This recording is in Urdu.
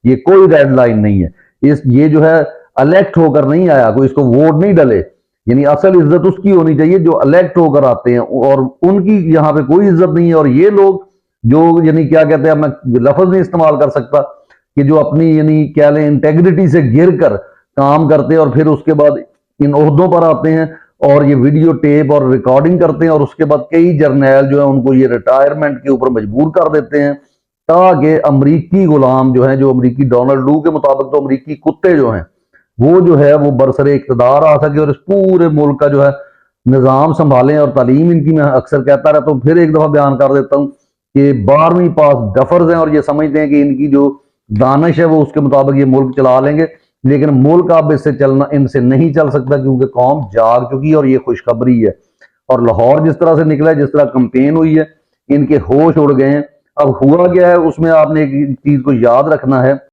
یہ کوئی ریڈ لائن نہیں ہے، یہ جو ہے الیکٹ ہو کر نہیں آیا، کوئی اس کو ووٹ نہیں ڈلے، یعنی اصل عزت اس کی ہونی چاہیے جو الیکٹ ہو کر آتے ہیں، اور ان کی یہاں پہ کوئی عزت نہیں ہے۔ اور یہ لوگ جو یعنی کیا کہتے ہیں، میں لفظ نہیں استعمال کر سکتا، کہ جو اپنی یعنی کیا لیں انٹیگریٹی سے گر کر کام کرتے ہیں اور پھر اس کے بعد ان عہدوں پر آتے ہیں اور یہ ویڈیو ٹیپ اور ریکارڈنگ کرتے ہیں، اور اس کے بعد کئی جرنیل جو ہیں ان کو یہ ریٹائرمنٹ کے اوپر مجبور کر دیتے ہیں، تاکہ امریکی غلام جو ہیں، جو امریکی ڈونلڈ لو کے مطابق تو امریکی کتے جو ہیں، وہ جو ہے وہ برسر اقتدار آ سکے اور اس پورے ملک کا جو ہے نظام سنبھالیں۔ اور تعلیم ان کی میں اکثر کہتا رہتا ہوں، پھر ایک دفعہ بیان کر دیتا ہوں کہ 12ویں پاس ڈفرز ہیں اور یہ سمجھتے ہیں کہ ان کی جو دانش ہے وہ اس کے مطابق یہ ملک چلا لیں گے، لیکن ملک اب اس سے چلنا ان سے نہیں چل سکتا، کیونکہ قوم جاگ چکی ہے اور یہ خوشخبری ہے۔ اور لاہور جس طرح سے نکلا ہے، جس طرح کمپین ہوئی ہے، ان کے ہوش اڑ گئے ہیں۔ اب ہوا کیا ہے اس میں آپ نے ایک چیز کو یاد رکھنا ہے